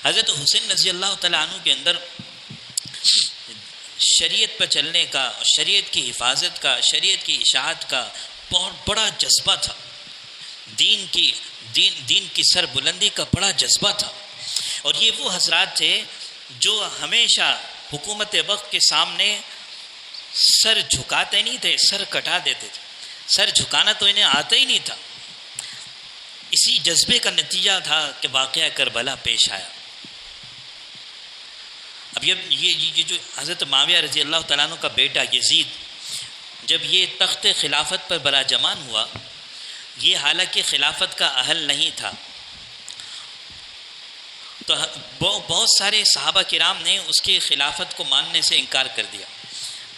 حضرت حسین رضی اللہ تعالیٰ عنہ کے اندر شریعت پر چلنے کا، شریعت کی حفاظت کا، شریعت کی اشاعت کا بہت بڑا جذبہ تھا، دین کی سر بلندی کا بڑا جذبہ تھا. اور یہ وہ حضرات تھے جو ہمیشہ حکومت وقت کے سامنے سر جھکاتے نہیں تھے، سر کٹا دیتے تھے. سر جھکانا تو انہیں آتا ہی نہیں تھا. اسی جذبے کا نتیجہ تھا کہ واقعہ کربلا پیش آیا. اب یہ جو حضرت معاویہ رضی اللہ تعالیٰ عنہ کا بیٹا یزید جب یہ تخت خلافت پر براجمان ہوا، یہ حالانکہ خلافت کا اہل نہیں تھا، تو بہت سارے صحابہ کرام نے اس کی خلافت کو ماننے سے انکار کر دیا،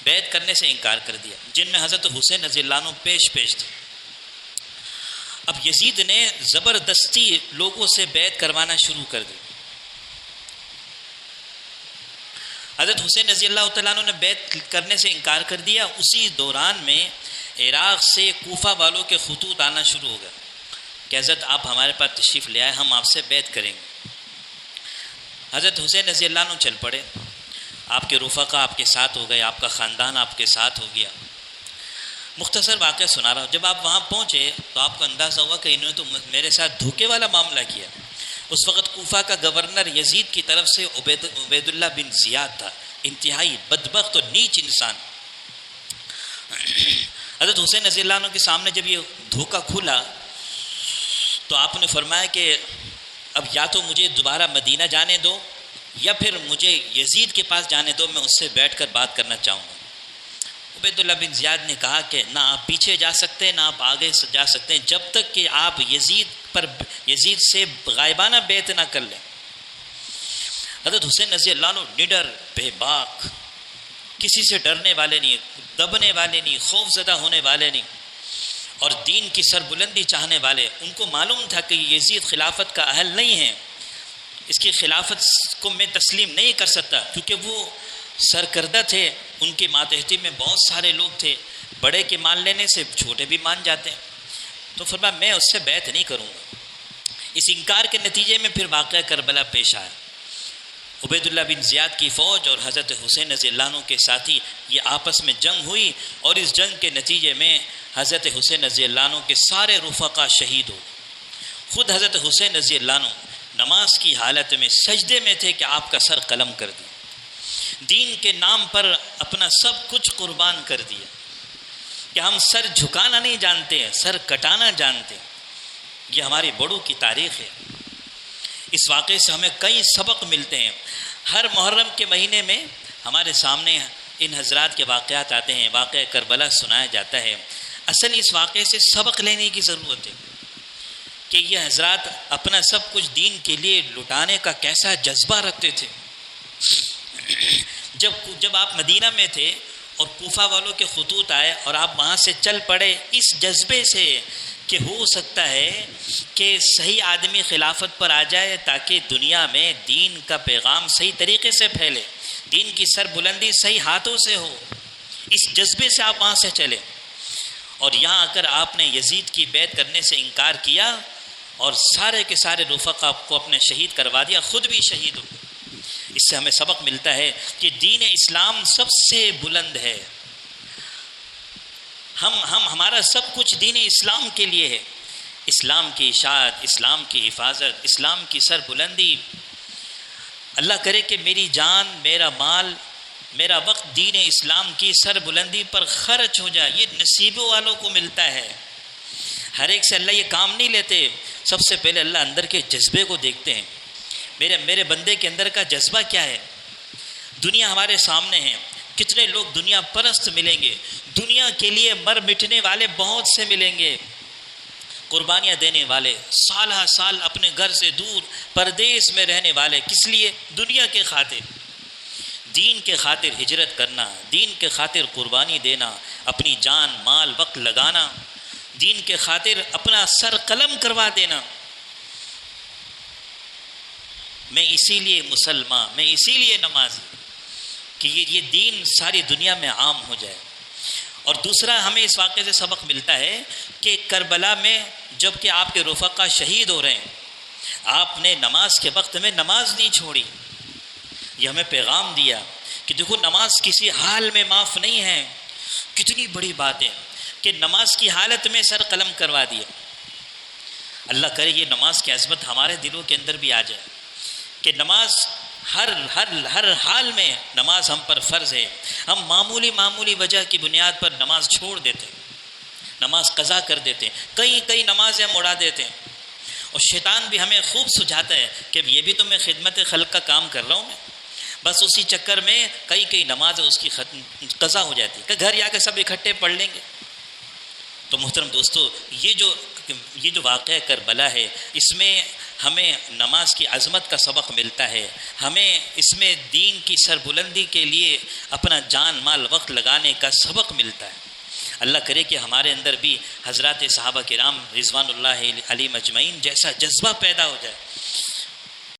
بیعت کرنے سے انکار کر دیا، جن میں حضرت حسین رضی اللہ عنہ پیش تھے. اب یزید نے زبردستی لوگوں سے بیعت کروانا شروع کر دی. حضرت حسین رضی اللہ تعالیٰ عنہ نے بیعت کرنے سے انکار کر دیا. اسی دوران میں عراق سے کوفہ والوں کے خطوط آنا شروع ہو گئے کہ حضرت آپ ہمارے پاس تشریف لے آئے، ہم آپ سے بیعت کریں گے. حضرت حسین رضی اللہ عنہ چل پڑے، آپ کے رفقا آپ کے ساتھ ہو گئے، آپ کا خاندان آپ کے ساتھ ہو گیا. مختصر واقعہ سنا رہا ہوں. جب آپ وہاں پہنچے تو آپ کو اندازہ ہوا کہ انہوں نے تو میرے ساتھ دھوکے والا معاملہ کیا. اس وقت کوفہ کا گورنر یزید کی طرف سے عبید اللہ بن زیاد تھا، انتہائی بدبخت اور نیچ انسان. حضرت حسین رضی اللہ عنہ کے سامنے جب یہ دھوکہ کھلا تو آپ نے فرمایا کہ اب یا تو مجھے دوبارہ مدینہ جانے دو یا پھر مجھے یزید کے پاس جانے دو، میں اس سے بیٹھ کر بات کرنا چاہوں گا. عبید اللہ بن زیاد نے کہا کہ نہ آپ پیچھے جا سکتے نہ آپ آگے جا سکتے جب تک کہ آپ یزید سے غائبانہ بیعت نہ کر لیں. حضرت حسین رضی اللہ عنہ نڈر، بے باک، کسی سے ڈرنے والے نہیں، دبنے والے نہیں، خوف زدہ ہونے والے نہیں، اور دین کی سربلندی چاہنے والے. ان کو معلوم تھا کہ یزید خلافت کا اہل نہیں ہے، اس کی خلافت کو میں تسلیم نہیں کر سکتا، کیونکہ وہ سرکردہ تھے. ان کے ماتحتی میں بہت سارے لوگ تھے، بڑے کے مان لینے سے چھوٹے بھی مان جاتے ہیں. تو فرمایا میں اس سے بیعت نہیں کروں گا. اس انکار کے نتیجے میں پھر واقعہ کربلا پیش آیا. عبید اللہ بن زیاد کی فوج اور حضرت حسین رضی اللہ عنہ کے ساتھی یہ آپس میں جنگ ہوئی، اور اس جنگ کے نتیجے میں حضرت حسین رضی اللہ عنہ کے سارے رفقا شہید ہو. خود حضرت حسین رضی اللہ عنہ نماز کی حالت میں سجدے میں تھے کہ آپ کا سر قلم کر دیا. دین کے نام پر اپنا سب کچھ قربان کر دیا کہ ہم سر جھکانا نہیں جانتے ہیں، سر کٹانا جانتے ہیں. یہ ہماری بڑوں کی تاریخ ہے. اس واقعے سے ہمیں کئی سبق ملتے ہیں. ہر محرم کے مہینے میں ہمارے سامنے ان حضرات کے واقعات آتے ہیں، واقعہ کربلا سنایا جاتا ہے. اصل اس واقعے سے سبق لینے کی ضرورت ہے کہ یہ حضرات اپنا سب کچھ دین کے لیے لٹانے کا کیسا جذبہ رکھتے تھے. جب آپ مدینہ میں تھے اور کوفہ والوں کے خطوط آئے اور آپ وہاں سے چل پڑے اس جذبے سے کہ ہو سکتا ہے کہ صحیح آدمی خلافت پر آ جائے تاکہ دنیا میں دین کا پیغام صحیح طریقے سے پھیلے، دین کی سر بلندی صحیح ہاتھوں سے ہو، اس جذبے سے آپ وہاں سے چلے. اور یہاں آ کر آپ نے یزید کی بیعت کرنے سے انکار کیا اور سارے کے سارے رفقا کو اپنے شہید کروا دیا، خود بھی شہید ہو. اس سے ہمیں سبق ملتا ہے کہ دین اسلام سب سے بلند ہے. ہمارا سب کچھ دین اسلام کے لیے ہے. اسلام کی اشاعت، اسلام کی حفاظت، اسلام کی سر بلندی. اللہ کرے کہ میری جان، میرا مال، میرا وقت دین اسلام کی سر بلندی پر خرچ ہو جائے. یہ نصیبوں والوں کو ملتا ہے. ہر ایک سے اللہ یہ کام نہیں لیتے. سب سے پہلے اللہ اندر کے جذبے کو دیکھتے ہیں. میرے بندے کے اندر کا جذبہ کیا ہے. دنیا ہمارے سامنے ہے، کتنے لوگ دنیا پرست ملیں گے، دنیا کے لیے مر مٹنے والے بہت سے ملیں گے، قربانیاں دینے والے، سالہ سال اپنے گھر سے دور پردیس میں رہنے والے. کس لیے؟ دنیا کے خاطر. دین کے خاطر ہجرت کرنا، دین کے خاطر قربانی دینا، اپنی جان مال وقت لگانا، دین کے خاطر اپنا سر قلم کروا دینا. میں اسی لیے مسلمان، میں اسی لیے نمازی کہ یہ دین ساری دنیا میں عام ہو جائے. اور دوسرا ہمیں اس واقعے سے سبق ملتا ہے کہ کربلا میں جب کہ آپ کے رفقا شہید ہو رہے ہیں، آپ نے نماز کے وقت میں نماز نہیں چھوڑی. یہ ہمیں پیغام دیا کہ دیکھو نماز کسی حال میں معاف نہیں ہے. کتنی بڑی بات ہے کہ نماز کی حالت میں سر قلم کروا دیا. اللہ کرے یہ نماز کی عظمت ہمارے دلوں کے اندر بھی آ جائے کہ نماز ہر حال میں نماز ہم پر فرض ہے. ہم معمولی وجہ کی بنیاد پر نماز چھوڑ دیتے ہیں, نماز قضا کر دیتے ہیں, کئی نمازیں ہم اڑا دیتے ہیں. اور شیطان بھی ہمیں خوب سجھاتا ہے کہ یہ بھی تو میں خدمت خلق کا کام کر رہا ہوں میں, بس اسی چکر میں کئی نمازیں اس کی قضا ہو جاتی ہے کہ گھر جا کے سب اکٹھے پڑھ لیں گے. تو محترم دوستو, یہ جو واقعہ کربلا ہے, اس میں ہمیں نماز کی عظمت کا سبق ملتا ہے. ہمیں اس میں دین کی سربلندی کے لیے اپنا جان مال وقت لگانے کا سبق ملتا ہے. اللہ کرے کہ ہمارے اندر بھی حضرات صحابہ کرام رضوان اللہ علیہم اجمعین جیسا جذبہ پیدا ہو جائے